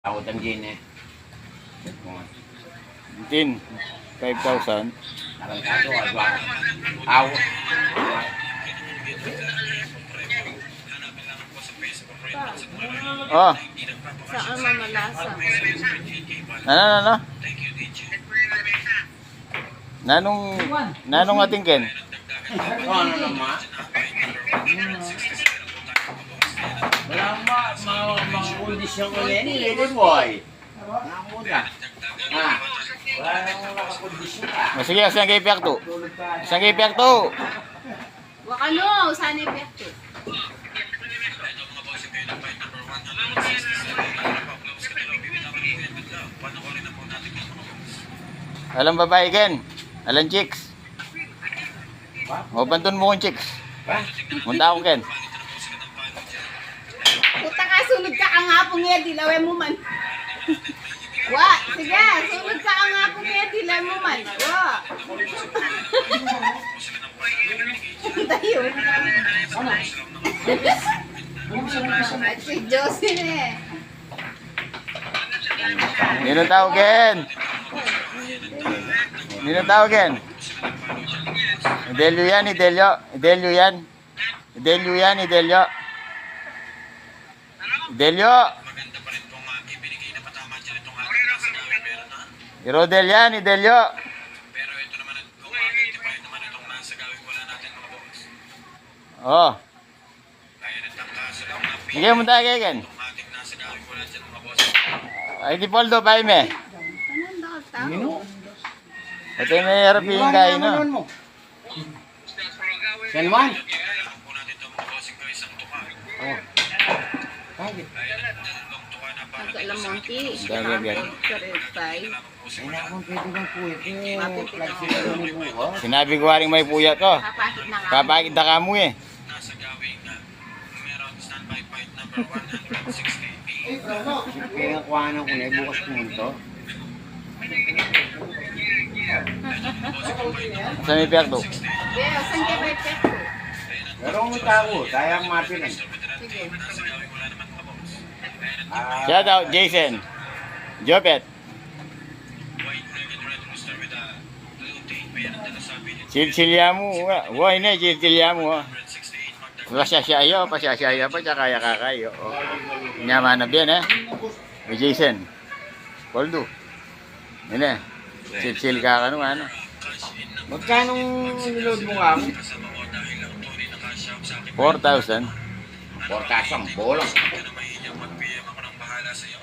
Ako ng gin eh. Din, 5,000. Parang kaso, alwa. Aw. Oh, Saan mamalasa? ano? Nanong ating Ken? Ano naman? Wala mga kondisyon ko yan. Lady boy. Nakuda. Wala nang nakakondisyon ka. Sige, saan kayo piyakto? Saan kayo piyakto? Wakano, saan epekto? Alam babae Ken? Alam chicks? O, bantun mo kong chicks. Munta akong Ken. Puta ka, sunod ka ang hapong yan, dilawe mo man. Wa, sige, sunod ka ang hapong yan, dilawe mo man. Wa. Tayo. At si Josie eh. Nino tao Ken? Nino tao Ken? Idelio yan, Idelio. Idelio yan. Idelio yan, Idelio. Idelio. Irodel yan, Idelio. Pero ito naman at kung identify naman itong nasa gawin wala natin mga boss. Oh. Ayan at ang kaso lang na Sige, munta kayo Ken. itong ating nasa gawin wala dyan mga boss. Ay, di Poldo, pahay me. Anong tao? Ito yung may harap yung kain, no? mo. San Juan? Kailangan po natin itong mga bossing ko isang tuka. Oh. Bakit? Ayan at dalawang tuka na para Pagkalamonti. Dagdagan. Karepay. Ay, nakakong pwede bang pwede. Flexible ni buho. Sinabi ko haring may puya to. Kapakit na nga. Papakit na ka mo eh. nasa gawin na meron standby fight number 168. Kaya nakuha na ko na bukas pumunto. Sa may piyakto. Beo, saan ka ba epekto? Pero ang tao, tayang mapinan. Sige. Nasa gawin wala naman mga boss. Shout out, Jason. Jopet. White Dragon Red Rooster with a blue tape. Ayan ang dalasabi niya. Silsilya mo. Why na, silsilya mo. 168 Magda. Pasyasayo, pasyasayo pa, tsaka kaya kakayo. Nyaman na bien eh. May Jason. Poldo. Yun eh. Silsil ka ano. Magkano niload mo nga mo? Kasama mo dahil ang tunay na cash out sa akin. 4,000. 4,000 bolang. Ito na mahinyang mag-PM ako ng bahala sa iyo.